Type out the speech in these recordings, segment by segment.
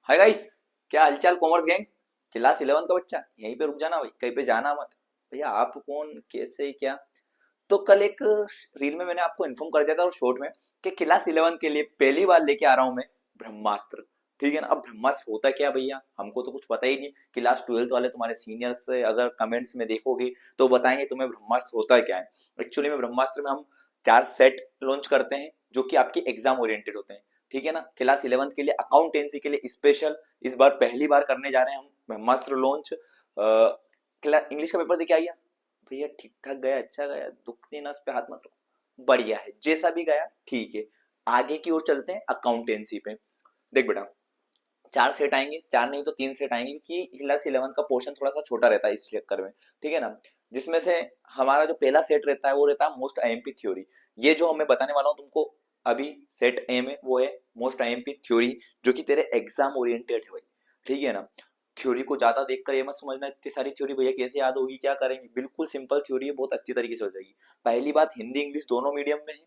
Hi guys, क्या हालचाल commerce gang. Class 11 का बच्चा यहीं पे रुक जाना भाई, कहीं पे जाना मत। भैया आप कौन, कैसे, क्या। तो कल एक रील में मैंने आपको इन्फॉर्म कर दिया था और शॉर्ट में कि क्लास 11 के लिए पहली बार लेके आ रहा हूं मैं ब्रह्मास्त्र। ठीक है ना। अब ब्रह्मास्त्र होता क्या भैया, हमको तो कुछ पता ही नहीं। क्लास 12 वाले तुम्हारे सीनियर्स से अगर कमेंट्स में देखोगे तो बताएंगे तुम्हें ब्रह्मास्त्र होता क्या है। एक्चुअली में ब्रह्मास्त्र में हम 4 सेट लॉन्च करते हैं जो कि आपकी एग्जाम ओरिएंटेड होते हैं। ठीक है ना। क्लास 11 के लिए अकाउंटेंसी के लिए स्पेशल इस बार पहली बार करने जा रहे हैं हम ब्रह्मास्त्र लॉन्च। इंग्लिश का पेपर देके आइए भैया, ठीक ठाक गया, अच्छा गया, दुखती नस पे हाथ मत रखो, बढ़िया है, जैसा भी गया ठीक है। आगे की ओर चलते हैं अकाउंटेंसी पे। देख बेटा, 4 सेट आएंगे, चार नहीं तो 3 सेट आएंगे क्योंकि क्लास 11 का पोर्शन थोड़ा सा छोटा रहता है इस चक्कर में। ठीक है ना। जिसमें से हमारा जो पहला सेट रहता है वो रहता है मोस्ट आईएमपी थ्योरी। ये जो मैं बताने वाला हूँ तुमको अभी, सेट ए में वो है मोस्ट आईएमपी थ्योरी, जो कि तेरे एग्जाम ओरिएंटेड है भाई। ठीक है ना। थ्योरी को ज्यादा देखकर ये मत समझना इतनी सारी थ्योरी भैया कैसे याद होगी, क्या करेंगे, बिल्कुल सिंपल थ्योरी है, बहुत अच्छी तरीके से हो जाएगी। पहली बात, हिंदी इंग्लिश दोनों मीडियम में है।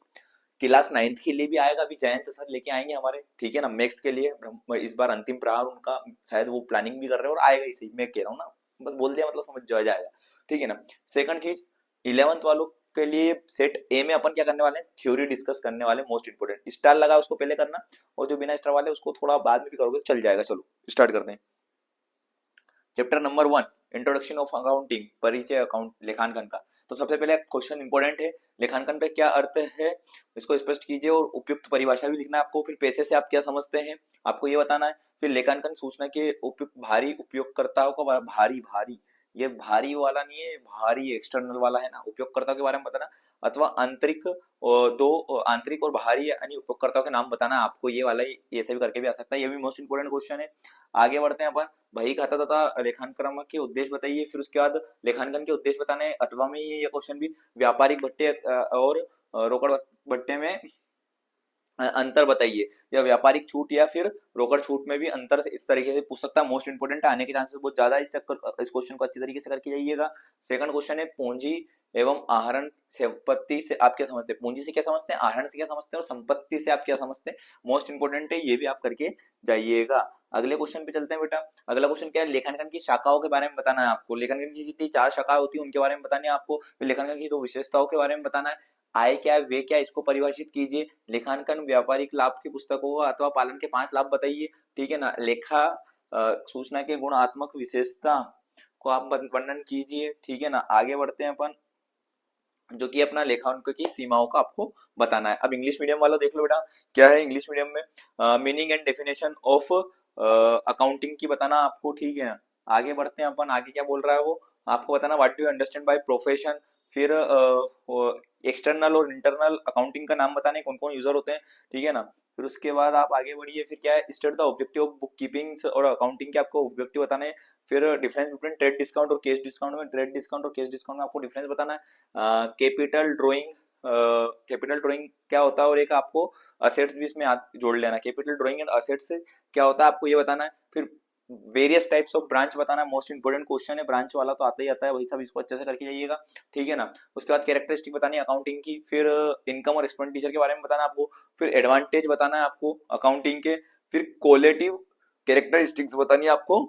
क्लास 9th के लिए भी आएगा, अभी जयंत सर लेके आएंगे हमारे। ठीक है ना। मैथ्स के लिए इस बार अंतिम प्रहार उनका, शायद वो प्लानिंग भी कर रहे हैं और आएगा ही सही, मैं कह रहा हूँ ना, बस बोल दिया मतलब समझ जाएगा। ठीक है ना। सेकंड चीज, 11th वालों के लिए सेट ए में अपन क्या करने वाले हैं, थ्योरी डिस्कस करने वाले, मोस्ट इंपोर्टेंट। स्टार लगा उसको पहले करना, और जो बिना स्टार वाले उसको थोड़ा बाद में भी करोगे तो चल जाएगा। चलो स्टार्ट करते हैं। Chapter number 1, introduction of accounting, परिचय अकाउंट लेखांकन का। तो सबसे पहले क्वेश्चन इंपॉर्टेंट है, लेखांकन का क्या अर्थ है, इसको स्पष्ट कीजिए और उपयुक्त परिभाषा भी लिखना है आपको। फिर पैसे से आप क्या समझते हैं, आपको ये बताना है। फिर लेखांकन सूचना के उपयुक्त भारी उपयोगकर्ताओं का, भारी भारी, ये भारी वाला नहीं है, भारी एक्सटर्नल वाला है ना, उपयोगकर्ताओं के बारे में बताना। अथवा आंतरिक और दो आंतरिक और बाहरी यानी उपयोगकर्ताओं के नाम बताना है आपको, ये वाला ऐसे भी करके भी आ सकता है, ये भी मोस्ट इंपोर्टेंट क्वेश्चन है। आगे बढ़ते हैं अपन। बही खाता तथा लेखांकन के उद्देश्य बताइए। फिर उसके बाद लेखांकन के उद्देश्य बताने, 8वां में ये क्वेश्चन भी, व्यापारिक भट्टे और रोकड़ भट्टे में अंतर बताइए, या व्यापारिक छूट या फिर रोकड़ छूट में भी अंतर से इस तरीके से पूछ सकता है। मोस्ट इंपोर्टेंट आने के चांसेस बहुत ज्यादा है इस चक्कर, इस क्वेश्चन को अच्छी तरीके से करके जाइएगा। सेकंड क्वेश्चन है, पूंजी एवं आहरण संपत्ति से आप क्या समझते हैं, पूंजी से क्या समझते हैं, आहरण से क्या समझते हैं और संपत्ति से आप क्या समझते हैं। मोस्ट इंपोर्टेंट है, ये भी आप करके जाइएगा। अगले क्वेश्चन पे चलते हैं बेटा। अगला क्वेश्चन क्या है, लेखांकन की शाखाओं के बारे में बताना है आपको। लेखांकन की जितनी 4 शाखा होती है उनके बारे में बतानी है आपको। फिर लेखांकन की 2 विशेषताओं के बारे में बताना है। आय क्या है, वे क्या है, इसको परिभाषित कीजिए। लेखांकन व्यापारिक लाभ की पुस्तकों का अथवा पालन के 5 लाभ बताइए। ठीक है ना। लेखा सूचना के गुणात्मक विशेषता को आप वर्णन कीजिए। ठीक है ना। आगे बढ़ते हैं अपन, जो कि अपना लेखांकन की सीमाओं का आपको बताना है। अब इंग्लिश मीडियम वाला देख लो बेटा, क्या है इंग्लिश मीडियम में, meaning and definition of accounting की बताना आपको। ठीक है ना। आगे बढ़ते हैं अपन, आगे क्या बोल रहा है वो आपको बताना, what do you understand by profession. फिर एक्सटर्नल और इंटरनल अकाउंटिंग का नाम बताने, कौन कौन यूजर होते हैं। ठीक है ना। फिर उसके बाद आप आगे बढ़िए, फिर क्या है, state the objective of book keeping और अकाउंटिंग के आपको ऑब्जेक्टिव बताने। फिर डिफरेंस बिटवीन ट्रेड डिस्काउंट और कैश डिस्काउंट में, ट्रेड डिस्काउंट और कैश डिस्काउंट में आपको डिफरेंस बताना है। कैपिटल ड्राइंग, कैपिटल ड्राइंग क्या होता है, और एक आपको असेट्स भी इसमें जोड़ लेना। कैपिटल ड्राइंग एंड असेट्स क्या होता है आपको ये बताना है। फिर वेरियस टाइप्स ऑफ ब्रांच बताना है, मोस्ट इंपोर्टेंट क्वेश्चन है, ब्रांच वाला तो आता ही आता है वही सब, इसको अच्छे से करके जाइएगा। ठीक है ना। उसके बाद कैरेक्टरिस्टिक बतानी है अकाउंटिंग की। फिर इनकम और एक्सपेंडिचर के बारे में बताना है आपको। फिर एडवांटेज बताना है आपको अकाउंटिंग के। फिर क्वालिटिव कैरेक्टरिस्टिक्स बतानी है आपको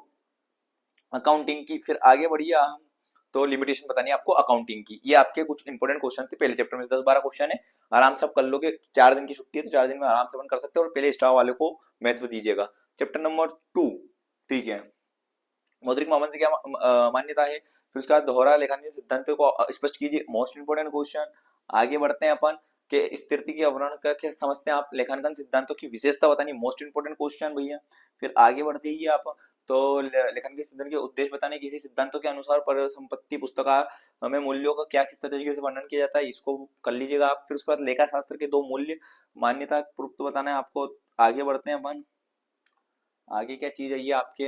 अकाउंटिंग की। फिर आगे बढ़िए हम, तो लिमिटेशन बतानी है आपको अकाउंटिंग की। ये आपके कुछ इंपोर्टेंट क्वेश्चन थे पहले चैप्टर में, 10-12 क्वेश्चन है, आराम से आप कर लोगे। 4 दिन की छुट्टी है तो 4 दिन में आराम से अपन कर सकते हैं, और पहले स्टार वाले को महत्व दीजिएगा। चैप्टर नंबर 2, ठीक है, मौद्रिक मापन से क्या मान्यता है। फिर उसके बाद दोहरा लेखांकन सिद्धांतों को स्पष्ट कीजिए, मोस्ट इंपोर्टेंट क्वेश्चन। आगे बढ़ते हैं अपन के स्थिति की अवरण का क्या समझते हैं आप, लेखांकन सिद्धांतों की विशेषता बतानी, मोस्ट इंपोर्टेंट क्वेश्चन भैया। फिर आगे बढ़ते ही आप, तो लेखांकन सिद्धांत के उद्देश्य बताने, किसी सिद्धांतों के अनुसार परिसंपत्ति पुस्तक में मूल्यों का क्या किस तरीके से वर्णन किया जाता है, इसको कर लीजिएगा आप। फिर उसके बाद लेखा शास्त्र के 2 मूल्य मान्यता प्रोक्त बताना है आपको। आगे बढ़ते हैं अपन, आगे क्या चीज है ये आपके,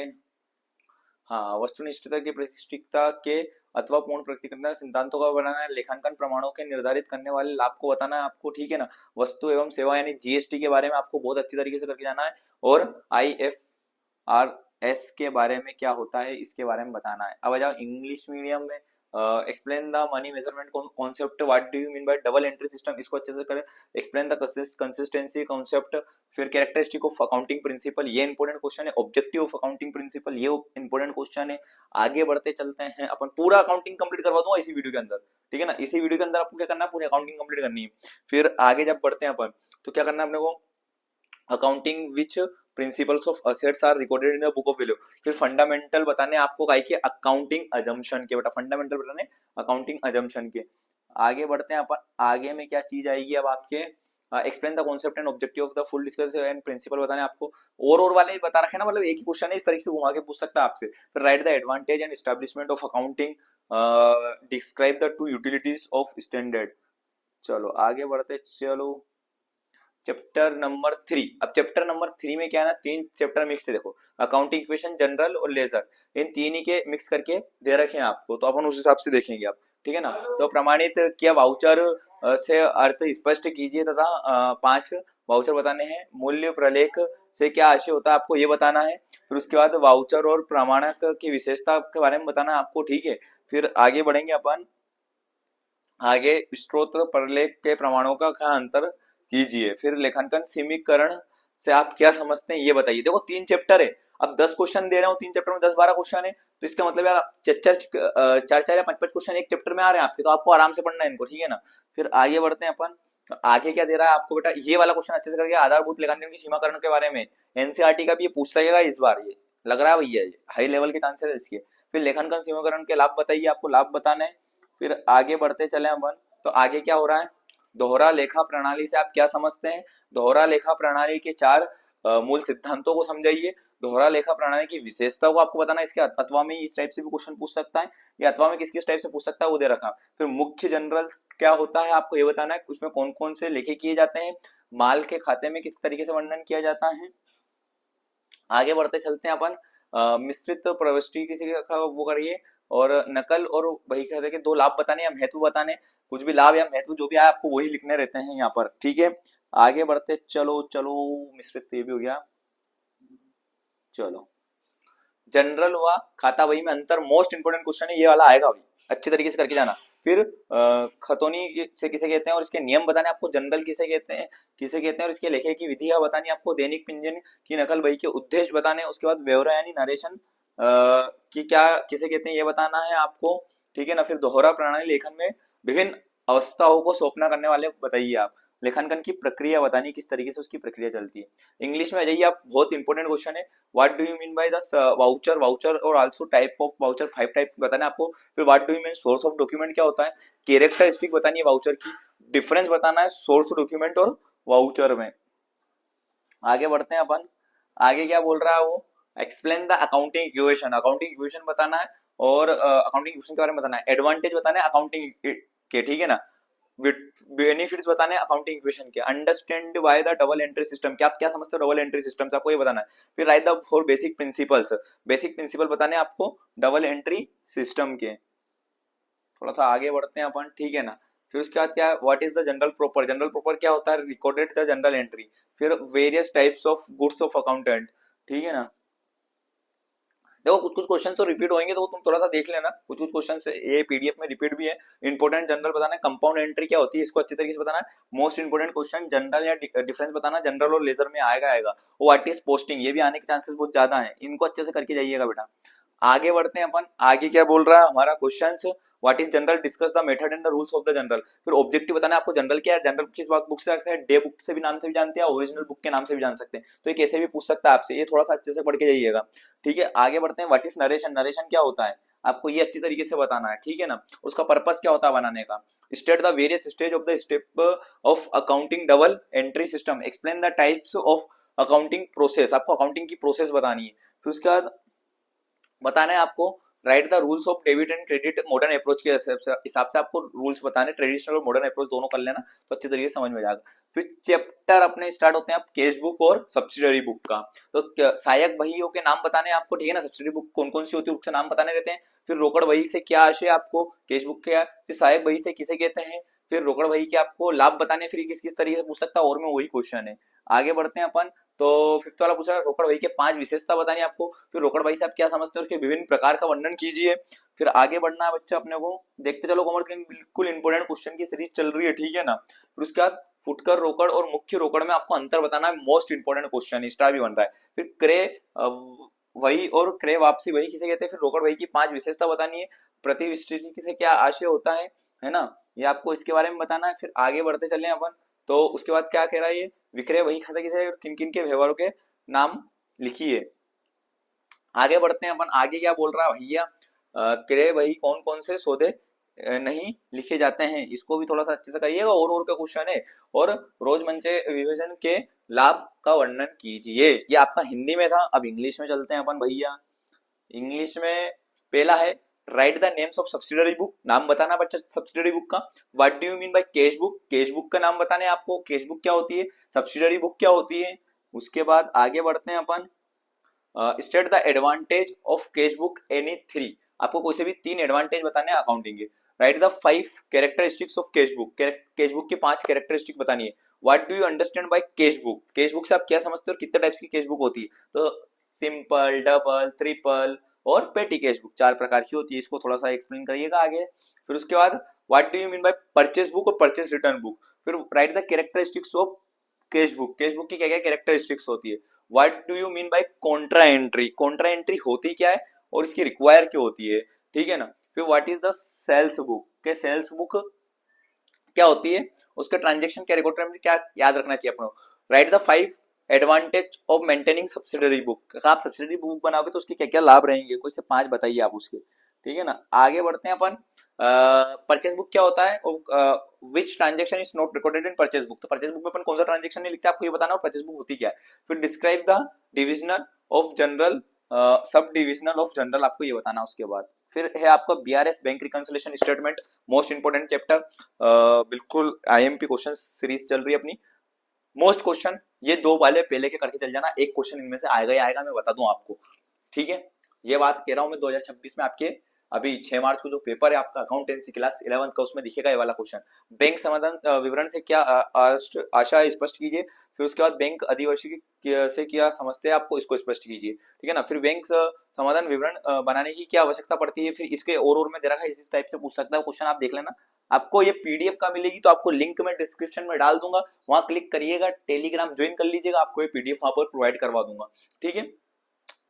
हाँ, वस्तुनिष्ठता की प्रतिष्ठिता के अथवा पूर्ण प्रतिक्रिया सिद्धांतों का बनाना है। लेखांकन प्रमाणों के निर्धारित करने वाले लाभ को बताना है आपको। ठीक है ना। वस्तु एवं सेवा यानी जीएसटी के बारे में आपको बहुत अच्छी तरीके से करके जाना है, और IFRS के बारे में क्या होता है इसके बारे में बताना है। अब आ जाओ इंग्लिश मीडियम में, explain the money measurement concept, what do you mean bye double entry system, इसको अच्छे से करें। एक्सप्लेन द कंसिस्टेंसी कॉन्सेप्ट, फिर कैरेक्टरिस्टिक ऑफ अकाउंटिंग प्रिंसिपल, ये इंपॉर्टेंट क्वेश्चन है। ऑब्जेक्टिव ऑफ अकाउंटिंग प्रिंसिपल, ये इंपॉर्टेंट क्वेश्चन है। आगे बढ़ते चलते हैं अपन, पूरा अकाउंटिंग कंप्लीट करवा दूंगा इसी वीडियो के अंदर, ठीक है ना। इसी वीडियो के अंदर आपको क्या करना है, पूरी अकाउंटिंग कंप्लीट करनी है। फिर आगे जब बढ़ते हैं अपन, तो क्या करना है अपने को, accounting which principles of assets are recorded in the book of value. फिर फंडामेंटल बताने आपको काय के, अकाउंटिंग अजम्पशन के, बेटा फंडामेंटल बताने अकाउंटिंग अजम्पशन के। आगे बढ़ते हैं अपन, आगे में क्या चीज आएगी अब आपके, explain the concept and objective of the full discuss and principle बताने आपको। और वाले ही बता रखे ना, मतलब एक ही क्वेश्चन है, इस तरीके से घुमा के पूछ सकता है आपसे। फिर right the advantage and establishment of accounting, describe the two utilities of standard. चलो आगे बढ़ते चलो, चैप्टर नंबर 3। अब चैप्टर नंबर 3 में क्या है ना, 3 चैप्टर मिक्स है, देखो अकाउंटिंग इक्वेशन, जनरल और लेजर, इन तीन ही के मिक्स करके दे रखे हैं आपको, तो अपन उस हिसाब से देखेंगे आप, ठीक है ना। तो प्रमाणित किया वाउचर से अर्थ स्पष्ट कीजिए तथा 5 वाउचर बताने हैं। मूल्य प्रलेख से क्या आशय होता है आपको ये बताना है। फिर उसके बाद वाउचर और प्रमाणक की विशेषता के बारे में बताना है आपको, ठीक है। फिर आगे बढ़ेंगे अपन, आगे स्रोत प्रलेख के प्रमाणों का क्या अंतर कीजिए। फिर लेखांकन समीकरण से आप क्या समझते हैं ये बताइए। देखो 3 चैप्टर है, अब 10 क्वेश्चन दे रहा हूँ, 3 चैप्टर में 10-12 क्वेश्चन है, तो इसका मतलब यार चार या 5-5 क्वेश्चन एक चैप्टर में आ रहे हैं आपके, तो आपको आराम से पढ़ना है इनको, ठीक है ना। फिर आगे बढ़ते हैं अपन, तो आगे क्या दे रहा है आपको बेटा, ये वाला क्वेश्चन अच्छे से करके, आधारभूत लेखांकन की सीमाकरण के बारे में एनसीईआरटी का भी ये पूछ सकेगा इस बार, ये लग रहा है भैया, ये हाई लेवल के चांसेस है इसके। फिर लेखांकन सीमाकरण के लाभ बताइए, आपको लाभ बताना है। फिर आगे बढ़ते चले अपन, तो आगे क्या हो रहा है, दोहरा लेखा प्रणाली से आप क्या समझते हैं। दोहरा लेखा प्रणाली के 4 मूल सिद्धांतों को समझाइए। दोहरा लेखा प्रणाली की विशेषता को आपको बताना है, इसके अथवा में इस टाइप से भी क्वेश्चन पूछ सकता है, या अथवा में किस किस टाइप से पूछ सकता है वो दे रखा। फिर मुख्य जनरल क्या होता है आपको ये बताना है, उसमें कौन कौन से लेखे किए जाते हैं, माल के खाते में किस तरीके से वर्णन किया जाता है। आगे बढ़ते चलते हैं अपन, मिश्रित प्रविष्टि किसी का वो करिए, और नकल और वही कहते के 2 लाभ बताने या महत्व बताने, कुछ भी लाभ या महत्व जो भी आए आपको वही लिखने रहते हैं यहाँ पर, ठीक है। आगे बढ़ते चलो चलो, मिश्रित ये भी हो गया। चलो जनरल व खाता बही में अंतर, मोस्ट इंपोर्टेंट क्वेश्चन है ये वाला, आएगा भाई अच्छे तरीके से करके जाना। फिर खतौनी से किसे कहते हैं और इसके नियम बताने आपको, जनरल किसे कहते हैं, और इसके लेखे की विधियां बतानी आपको, दैनिक पिंजन की नकल बही के उद्देश्य बताने, उसके बाद ब्यौरा यानी नरेशन की क्या किसे कहते हैं ये बताना है आपको, ठीक है ना। फिर दोहरा प्रणाली लेखन में विभिन्न अवस्थाओं को सौंपना करने वाले बताइए आप। लेखांकन की प्रक्रिया बतानी, किस तरीके से उसकी प्रक्रिया चलती है। इंग्लिश में आ जाइए आप, बहुत इंपॉर्टेंट क्वेश्चन है, what do you mean by the voucher, और also type of voucher, 5 type बताना है आपको। फिर what do you mean source of document क्या होता है, कैरेक्टरिस्टिक बतानी है वाउचर की, डिफरेंस बताना है सोर्स डॉक्यूमेंट और वाउचर में। आगे बढ़ते हैं अपन, आगे क्या बोल रहा है वो, explain the accounting equation, accounting equation बताना है, और अकाउंटिंग इक्वेशन के बारे में बताना है। एडवांटेज बताना है अकाउंटिंग के, ठीक है ना। बेनिफिट्स बताने अकाउंटिंग इक्वेशन के। Understand by the double entry system, क्या आप क्या समझते हो डबल एंट्री सिस्टम से, आपको ये बताना है। फिर right the 4 basic principles, basic principle बताने आपको डबल एंट्री सिस्टम के। थोड़ा सा आगे बढ़ते हैं अपन, ठीक है ना। फिर उसके बाद क्या, what is the general proper, general proper क्या होता है, रिकॉर्डेड द जनरल एंट्री। फिर various types of goods of accountant, ठीक है ना। देखो कुछ कुछ क्वेश्चन तो रिपीट होंगे, तो तुम थोड़ा सा देख लेना, कुछ कुछ क्वेश्चन ये पीडीएफ में रिपीट भी है। इंपोर्टेंट जनरल बताना है, कंपाउंड एंट्री क्या होती है इसको अच्छे तरीके से बताना है। मोस्ट इंपोर्टेंट क्वेश्चन जनरल या डिफरेंस बताना, जनरल और लेजर में आएगा। व्हाट इज पोस्टिंग, ये भी आने के चांसेस बहुत ज्यादा है, इनको अच्छे से करके जाइएगा बेटा। आगे बढ़ते हैं अपन, आगे क्या बोल रहा है हमारा question, what is general, discuss the method and the rules of the general. फिर ऑब्जेक्टिव बताना है आपको, जनरल क्या है, जनरल किस बुक से आता है, डे बुक से भी नाम से भी जानते हैं, ओरिजिनल बुक के नाम से भी जान सकते हैं, तो ये कैसे भी पूछ सकता है आपसे, ये थोड़ा सा अच्छे से पढ़ के जाइएगा, ठीक है। आगे बढ़ते हैं, व्हाट इज नरेशन, नरेशन क्या होता है आपको ये अच्छी तरीके से बताना है, ठीक है ना। उसका पर्पस क्या होता है बनाने का। State the various stage of the step of accounting double entry system, explain the types of accounting process, आपको अकाउंटिंग की प्रोसेस बतानी है। फिर उसके बाद बताना है आपको, right the rules of debit and credit modern approach के हिसाब से आपको रूल्स बताने, ट्रेडिशनल और मॉडर्न अप्रोच दोनों कर लेना, तो अच्छे तरीके से समझ में जाएगा। फिर चैप्टर अपने स्टार्ट होते हैं आप कैश बुक और सब्सिडरी बुक का, तो सहायक बहियों के नाम बताने आपको, ठीक है ना। सब्सिडरी बुक कौन कौन सी होती है उसके नाम बताने रहते हैं। फिर रोकड़ बही से क्या आशय आपको, कैश बुक क्या, फिर सहायक बही से किसे कहते हैं, फिर रोकड़ बही के आपको लाभ बताने, फिर किस किस तरीके से पूछ सकता है, और में वही क्वेश्चन है। आगे बढ़ते हैं अपन, तो फिफ्थ वाला पूछा रोकड़ भाई के 5 विशेषता बतानी है आपको, फिर रोकड़ भाई से आप क्या समझते हो उसके विभिन्न प्रकार का वर्णन कीजिए। फिर आगे बढ़ना है बच्चा अपने को, देखते चलो कॉमर्स के बिल्कुल इंपोर्टेंट क्वेश्चन की सीरीज चल रही है, ठीक है ना। फिर उसके बाद फुटकर रोकड़ और मुख्य रोकड़ में आपको अंतर बताना है, मोस्ट इंपोर्टेंट क्वेश्चन, स्टार भी बन रहा है। फिर क्रय वही और क्रय वापसी वही किसे कहते हैं, फिर रोकड़ वही की 5 विशेषता बतानी है, प्रतिविष्टि से क्या आशय होता है ना, ये आपको इसके बारे में बताना है। फिर आगे बढ़ते चले अपन, तो उसके बाद क्या कह रहा है ये, विक्रय वही खाता किसे और किन किन के व्यवहारों के नाम लिखिए। आगे बढ़ते हैं अपन, आगे क्या बोल रहा है भैया, क्रय वही कौन कौन से सौदे नहीं लिखे जाते हैं, इसको भी थोड़ा सा अच्छे से करिएगा, और का क्वेश्चन है। और रोजमर्रा विभाजन के लाभ का वर्णन कीजिए, ये आपका हिंदी में था। अब इंग्लिश में चलते हैं अपन भैया। इंग्लिश में पहला है right the names of subsidiary book, नाम बताना बच्चा सब्सिडरी बुक का। What do you mean by cash book, cash book का नाम बताने आपको, कैश बुक क्या होती है, सब्सिडरी बुक क्या होती है। उसके बाद आगे बढ़ते हैं अपन, state the advantage of cash book any three, आपको कोई से भी 3 एडवांटेज बताने हैं अकाउंटिंग के। Right the 5 characteristics of cash book, cash book की 5 कैरेक्टरिस्टिक बतानी है। What do you understand by cash book, cash book से आप क्या समझते हो और कितने टाइप्स की कैश बुक होती है, तो सिंपल, डबल, ट्रिपल और पेटी कैश बुक 4 प्रकार की होती है, इसको थोड़ा सा एक्सप्लेन करिएगा आगे। फिर उसके बाद what do you mean bye purchase book और परचेस रिटर्न बुक, फिर right the characteristics of cash book, cash book की क्या क्या कैरेक्टरिस्टिक्स होती है। What do you mean bye Contra entry, Contra entry होती क्या है और इसकी रिक्वायर क्यों होती है, ठीक है ना। फिर what is the sales book, के सेल्स बुक क्या होती है, उसके ट्रांजेक्शन क्या रिकॉर्ड में क्या याद रखना चाहिए अपने। Right the 5 advantage of maintaining subsidiary book, आप सब्सिडरी बुक बनाओगे तो उसके क्या क्या लाभ रहेंगे, कोई से 5 बताइए आप उसके, ठीक है ना। आगे बढ़ते हैं अपन, परचेस बुक क्या होता है, which transaction is not recorded in purchase book, तो परचेस बुक में अपन कौन सा ट्रांजेक्शन नहीं लिखते आपको ये बताना, और परचेस बुक होती क्या है। फिर describe the divisional of general, sub divisional of general आपको ये बताना उसके बाद। फिर है आपका BRS bank reconciliation statement, most important chapter, बिल्कुल आईएमपी क्वेश्चन सीरीज चल रही है अपनी। मोस्ट क्वेश्चन ये 2 वाले पहले के करके चल जाना, एक क्वेश्चन इनमें से आएगा ही आएगा, मैं बता दूं आपको, ठीक है। ये बात कह रहा हूं मैं 2026 में आपके, अभी 6 मार्च को जो पेपर है आपका अकाउंटेंसी क्लास 11 का, उसमें दिखेगा ये वाला क्वेश्चन। बैंक समाधान विवरण से क्या आशा स्पष्ट कीजिए। फिर उसके बाद बैंक अधिवर्षी से क्या समझते हैं आपको, इसको स्पष्ट कीजिए, ठीक है ना। फिर बैंक समाधान विवरण बनाने की क्या आवश्यकता पड़ती है, फिर इसके और में दे रखा है, इस टाइप से पूछ सकता है क्वेश्चन, आप देख लेना। आपको ये पीडीएफ का मिलेगी तो आपको लिंक में डिस्क्रिप्शन में डाल दूंगा, वहां क्लिक करिएगा, टेलीग्राम ज्वाइन कर लीजिएगा, आपको ये पीडीएफ वहां पर प्रोवाइड करवा दूंगा, ठीक है।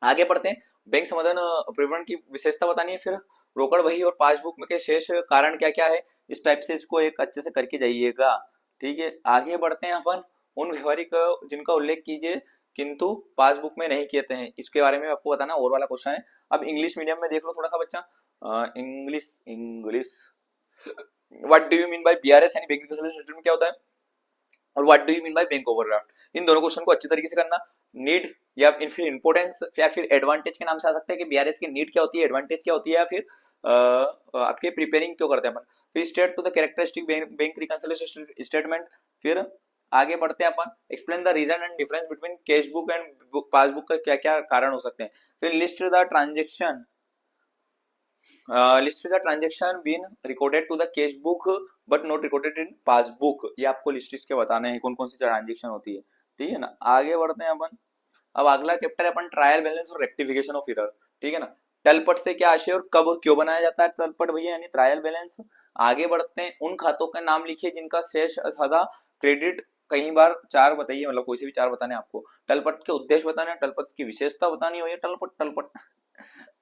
आगे बढ़ते हैं, बैंक समाधान विवरण की विशेषता बतानी है। फिर रोकड़ वही और पासबुक में के शेष कारण क्या क्या है, इस टाइप से इसको एक अच्छे से करके जाइएगा, ठीक है। आगे बढ़ते हैं अपन, उन व्यवहारिक जिनका उल्लेख कीजिए किंतु पासबुक में नहीं कहते हैं, इसके बारे में आपको बताना, और वाला क्वेश्चन है। अब इंग्लिश मीडियम में देख लो थोड़ा सा बच्चा, English English what do you mean by BRS यानी बैंक रिकंसिलिएशन स्टेटमेंट क्या होता है, और what do you mean by bank overdraft, इन दोनों क्वेश्चन को अच्छी तरीके से करना। नीड या फिर इंपोर्टेंस या फिर एडवांटेज के नाम से आ सकते हैं कि बीआरएस की नीड क्या होती है, एडवांटेज क्या होती है, या फिर आपके प्रिपेयरिंग क्यों करते हैं अपन। फिर state to the characteristic bank reconciliation statement. फिर आगे बढ़ते हैं अपन, explain the reason and difference between cash book and passbook का क्या क्या कारण हो सकते हैं। फिर list the transaction, list the transaction been recorded to the cash book but not recorded in passbook, ये आपको लिस्ट इसके बताने हैं कौन कौन सी ट्रांजेक्शन होती है, ठीक है ना। आगे बढ़ते हैं अपन, अब अगला चैप्टर है अपन ट्रायल बैलेंस और रेक्टिफिकेशन ऑफ एरर, ठीक है ना। तलपट से क्या आशय और कब क्यों बनाया जाता है तलपट भैया, यानी ट्रायल बैलेंस। आगे बढ़ते हैं, उन खातों के नाम लिखिए जिनका शेष सदा क्रेडिट, कई बार 4 बताइए, मतलब कोई से भी 4 बताने आपको। तलपट के उद्देश्य बताने, तलपट की विशेषता बतानी हो, तलपट तलपट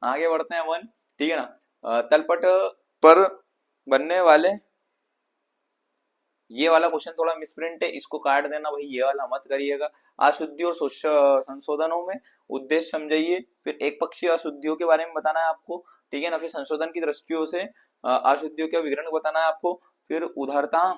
आगे बढ़ते हैं अपन, ठीक है ना। तलपट पर बनने वाले, ये वाला क्वेश्चन थोड़ा मिसप्रिंट है, इसको काट देना भाई, ये वाला मत करिएगा। अशुद्धि और संशोधनों में उद्देश्य समझाइए, फिर एक पक्षीय अशुद्धियों के बारे में बताना है आपको, ठीक है ना। फिर संशोधन की दृष्टियों से अशुद्धियों का विवरण बताना है आपको। फिर उधारता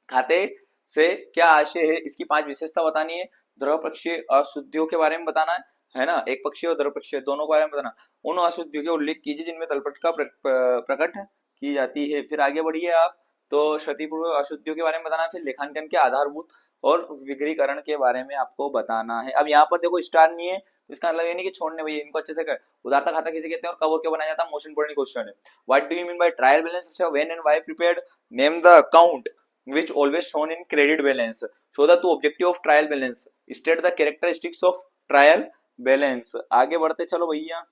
खाते से क्या आशय है, इसकी 5 विशेषता बतानी है। द्रव पक्षीय अशुद्धियों के बारे में बताना है ना, एक पक्षीय और द्रव पक्षीय दोनों के बारे में बताना। उन अशुद्धियों के उल्लेख कीजिए जिनमें तलपट का प्रकट की जाती है। फिर आगे बढ़िए आप, तो क्षतिपूर्व अशुद्धियों के बारे में बताना है। फिर लेखांकन के आधारभूत और विग्रीकरण के बारे में आपको बताना है। अब यहाँ पर देखो स्टार नहीं है, इसका मतलब ये नहीं कि छोड़ने भैया, इनको अच्छे से कर। उदारता खाता किसे कहते हैं और कब और क्यों बनाया जाता है, मोस्ट इंपोर्टेंट क्वेश्चन है। What do you mean by trial balance, when and why prepared, name the account, which always shown in credit balance. Show the two objective of trial balance. State the characteristics of trial balance. आगे बढ़ते चलो भैया,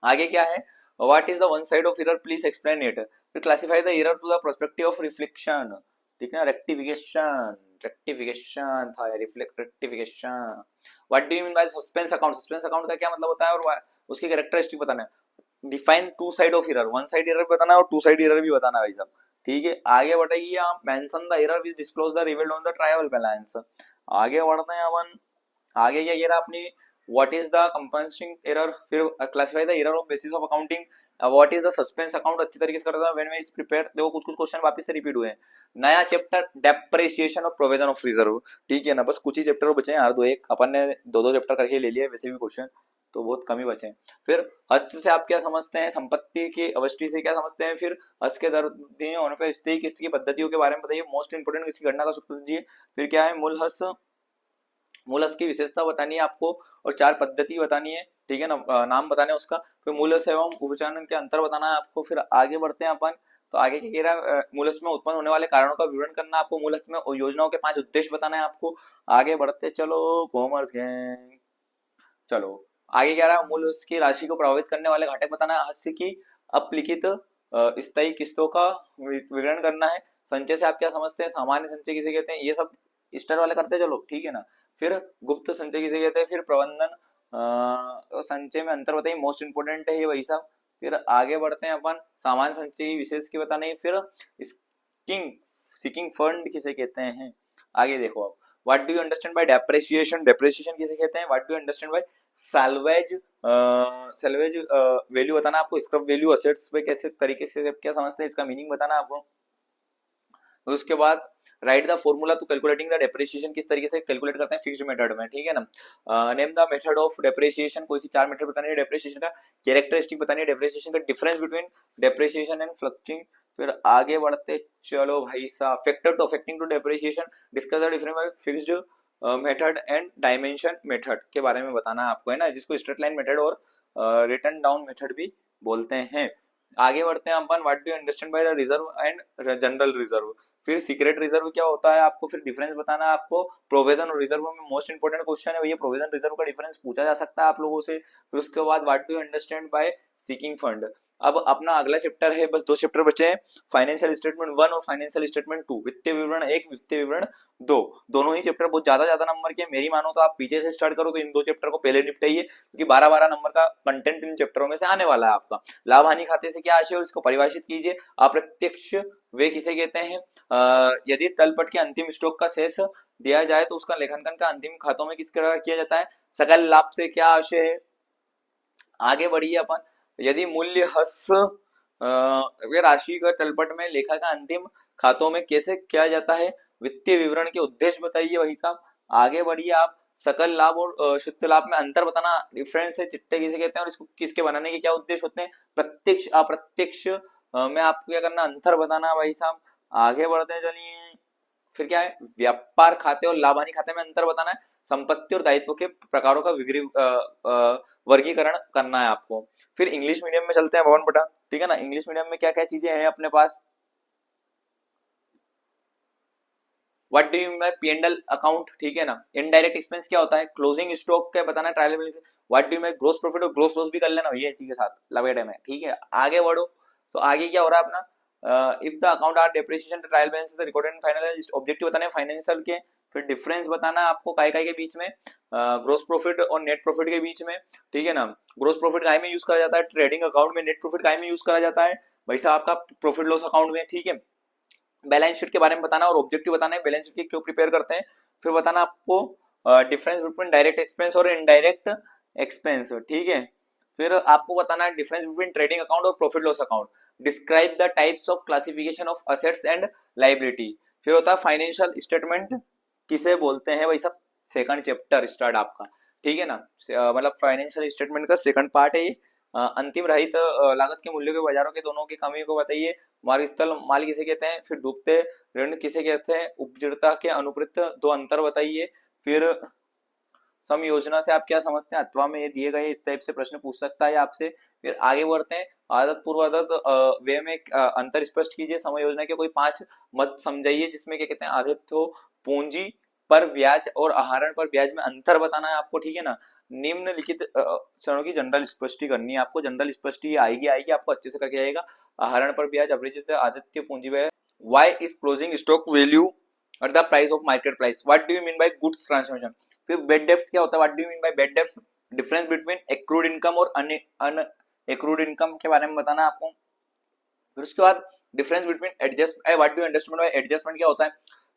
आगे क्या है, what is the one side of error, please explain it. फिर classify the error to the perspective of reflection, ठीक है, रेक्टिफिकेशन, रेक्टिफिकेशन था, rectification. What do you mean by suspense account, suspense account का क्या मतलब होता है और उसकी कैरेक्टरिस्टिक बताना है। Define two side of error, one side error बताना है और टू साइड एरर भी बताना है भाई साहब, ठीक है। आगे बढ़ेगी आप, mention the error which disclose the revealed on the trial balance. आगे बढ़ते हैं अपन, आगे क्या कह रहा है अपनी, what is the compensating error, फिर classify the error of basis of accounting, what is the suspense account अच्छी तरीके से करता था, व्हेन वी इज प्रिपेयर। देखो कुछ कुछ क्वेश्चन वापस से रिपीट हुए हैं। नया चैप्टर डेप्रिसिएशन और प्रोविजन ऑफ रिजर्व, ठीक है ना, बस कुछ ही चैप्टर बचे हैं यार, दो एक अपन ने दो दो चैप्टर करके ले लिया वैसे भी क्वेश्चन तो बहुत कम ही बचे हैं। फिर हस्त से आप क्या समझते हैं, संपत्ति की अवस्थी से क्या समझते हैं, फिर हस्त के दर दिए होने पर स्थायी किस्त की पद्धतियों के बारे में बताइए, मोस्ट इंपोर्टेंट इसकी गणना का सूत्र दीजिए। फिर क्या है, मूल हस्त, मूलस की विशेषता बतानी है आपको और चार पद्धति बतानी है, ठीक है ना, नाम बताने उसका। फिर मूलस एवं उपचारण के अंतर बताना है आपको। फिर आगे बढ़ते हैं अपन, तो आगे क्या कह रहा है, मूलस में उत्पन्न होने वाले कारणों का विवरण करना आपको, मूलस में योजनाओं के 5 उद्देश्य बताना है आपको। आगे बढ़ते चलो कॉमर्स गैंग, चलो आगे क्या रहा है, मूलस की राशि को प्रभावित करने वाले घटक बताना है, हास्य की अपलिखित स्थायी किस्तों का विवरण करना है। संचय से आप क्या समझते हैं, सामान्य संचय किसे कहते हैं, ये सब स्टार वाले करते चलो, ठीक है ना। फिर गुप्त संचय किसे कहते हैं, फिर प्रबंधन संचय में अंतर बताइए, मोस्ट इंपोर्टेंट है ये वही सब। फिर आगे बढ़ते हैं अपन, सामान्य संचय की विशेष की बताने, फिर स्किंग सीकिंग फंड किसे कहते हैं। आगे देखो आप, what do you understand bye depreciation, depreciation किसे कहते हैं। What do you understand bye salvage, salvage value बताना आपको, स्क्रैप वैल्यू असेट्स पे कैसे तरीके से क्या समझते हैं, इसका मीनिंग बताना आपको। उसके बाद write the formula to calculating the depreciation, किस तरीके से कैलकुलेट करते हैं फिक्स्ड मेथड में, ठीक है ना। Name the method of depreciation, कोई सी 4 मेथड बतानी है डेप्रिसिएशन का, कैरेक्टरिस्टिक बतानी है डेप्रिसिएशन का, difference between depreciation and fluctuating. फिर आगे बढ़ते चलो भाई साहब, factor to affecting to depreciation, discuss the difference by fixed method and dimension method के बारे में बताना है आपको, है ना, जिसको स्ट्रेट लाइन मेथड और रिटर्न डाउन मेथड भी बोलते हैं। आगे बढ़ते हैं अपन, what do you understand by the reserve and general reserve. फिर सीक्रेट रिजर्व क्या होता है आपको, फिर डिफरेंस बताना है आपको। प्रोविजन और रिजर्व में मोस्ट इंपोर्टेंट क्वेश्चन है भैया, प्रोविजन रिजर्व का डिफरेंस पूछा जा सकता है आप लोगों से। फिर उसके बाद what do you understand bye seeking fund. अब अपना अगला चैप्टर है, बस 2 चैप्टर बचे हैं, फाइनेंशियल स्टेटमेंट 1 और फाइनेंशियल स्टेटमेंट 2, वित्तीय विवरण 1 वित्तीय विवरण 2। दोनों ही चैप्टर बहुत ज्यादा नंबर के, मेरी मानो तो आप पीछे से स्टार्ट करो तो इन 2 चैप्टर को पहले निपटाइए, क्योंकि 12 नंबर का कंटेंट इन चैप्टरों में से आने वाला है आपका। लाभ हानि खाते से क्या आशय है इसको परिभाषित कीजिए। अप्रत्यक्ष वे किसे कहते हैं, यदि तलपट के अंतिम स्टॉक का शेष दिया जाए तो उसका लेखांकन का अंतिम खातों में किस तरह किया जाता है। सकल लाभ से क्या आशय है। आगे बढ़िए अपन, यदि मूल्य हस राशि का तलपट में लेखा का अंतिम खातों में कैसे किया जाता है। वित्तीय विवरण के उद्देश्य बताइए वही साहब। आगे बढ़िए आप, सकल लाभ और शुद्ध लाभ में अंतर बताना, डिफरेंस है, चिट्टे किसे कहते हैं और इसको किसके बनाने के क्या उद्देश्य होते हैं। प्रत्यक्ष अप्रत्यक्ष में आपको क्या करना, अंतर बताना भाई साहब। आगे बढ़ते हैं चलिए, फिर क्या है, व्यापार खाते और लाभ हानि खाते में अंतर बताना है। संपत्ति और दायित्व के प्रकारों का वर्गीकरण करना है आपको। फिर इंग्लिश मीडियम में चलते हैं भवन बटा, ठीक है ना। इंग्लिश मीडियम में क्या क्या चीजें हैं अपने पास। What do you mean P&L account, ठीक है ना। इनडायरेक्ट एक्सपेंस क्या होता है, क्लोजिंग स्टॉक क्या बताना है, trial balance. What do you mean gross profit और ग्रोस लॉस भी कर लेना भैया इसी के साथ लपेटे में, ठीक है। आगे बढ़ो, तो आगे क्या हो रहा है अपना, if the account are depreciation trial balance is recorded in final objective बताने फाइनेंशियल के। फिर डिफरेंस बताना आपको काय काय के बीच में, ग्रोस प्रॉफिट और नेट प्रॉफिट के बीच में, ठीक है ना। ग्रोस प्रॉफिट काय में यूज करा जाता है, ट्रेडिंग अकाउंट में। नेट प्रॉफिट काय में यूज करा जाता है भाई साहब आपका प्रॉफिट लॉस अकाउंट में, ठीक है। बैलेंस शीट के बारे में बताना और ऑब्जेक्टिव बताना है, बैलेंस शीट की क्यों प्रिपेयर करते हैं। फिर बताना आपको डिफरेंस बिटवीन डायरेक्ट एक्सपेंस और इनडायरेक्ट एक्सपेंस, ठीक है। फिर आपको बताना है डिफरेंस बिटवीन ट्रेडिंग अकाउंट और profit loss account. Describe the types of classification of assets and liability. फिर होता है फाइनेंशियल स्टेटमेंट किसे बोलते हैं भाई सब, सेकंड चैप्टर स्टार्ट आपका, ठीक है ना। मतलब फाइनेंशियल स्टेटमेंट का सेकंड पार्ट है ये। अंतिम रहित लागत के मूल्यों के बाजारों के दोनों की कमी को बताइए। मार्गस्थल माल किसे कहते हैं। फिर डूबते ऋण किसे कहते हैं। उपजड़ता के अनुप्रत 2 अंतर बताइए। फिर सम योजना से आप क्या समझते हैं, अथवा में ये दिए गए इस टाइप से प्रश्न पूछ सकता है आपसे। फिर आगे बढ़ते हैं, आदत पूर्व आदत वे में अंतर स्पष्ट कीजिए। सम योजना के कोई 5 मत समझाइए जिसमें क्या कहते हैं, आदित्य हो पूंजी पर ब्याज और आहरण पर ब्याज में अंतर बताना है आपको, ठीक है ना। निम्नलिखित क्षणों की जनरल स्पष्टी करनी है आपको, जनरल स्पष्टी आएगी आपको अच्छे से करके आएगा। आहरण पर ब्याज, अपरिचित आदित्य पूंजी व्यय, why is closing stock value और the price of market price, what do you mean by goods transmission. फिर बेड डेब्ट्स क्या होता है, what do you mean by bad debts, difference between accrued income और अन एक्रूड इनकम के बारे में बताना आपको। फिर उसके बाद difference between adjust, what do you understand by adjustment क्या होता है।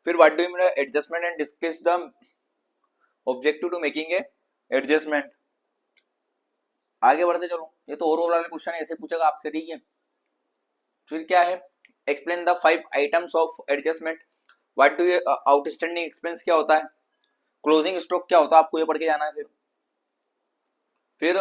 फिर what do you mean by adjustment and discuss the objective to making a adjustment. आगे बढ़ते चलो, ये तो ओवरऑल वाले क्वेश्चन ऐसे पूछेगा आपसे, ठीक है। फिर क्या है, explain the 5 items of adjustment, what do you outstanding expense क्या होता है, क्लोजिंग स्टॉक क्या होता है, आपको ये पढ़ के जाना है। फिर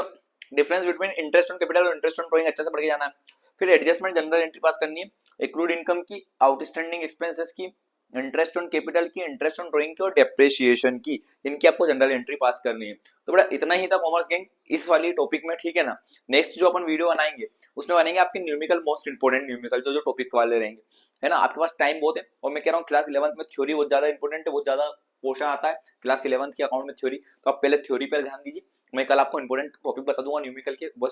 difference between interest on capital और इंटरेस्ट ऑन ड्रॉइंग अच्छे से पढ़ के जाना है। फिर एडजस्टमेंट जनरल एंट्री पास करनी है, एक्रूड इनकम की, आउटस्टैंडिंग एक्सपेंसेस की, इंटरेस्ट ऑन कैपिटल की, इंटरेस्ट ऑन ड्रॉइंग की और डेप्रिसिएशन की, इनकी आपको जनरल एंट्री पास करनी है। तो बड़ा इतना ही था कॉमर्स गैंग इस वाली टॉपिक में, ठीक है ना। नेक्स्ट जो अपन वीडियो बनाएंगे उसमें बनेंगे आपके न्यूमेरिकल, मोस्ट इंपोर्टेंट न्यूमेरिकल जो जो टॉपिक वाले रहेंगे, है ना। आपके पास टाइम बहुत है, और मैं कह रहा हूँ क्लास 11th में थ्योरी बहुत ज्यादा इंपॉर्टेंट है, बहुत ज्यादा पोर्शन आता है क्लास 11th के अकाउंट में थ्योरी, तो आप पहले थ्योरी पर ध्यान दीजिए। मैं कल आपको इंपॉर्टेंट टॉपिक बता दूंगा न्यूमेरिकल के, बस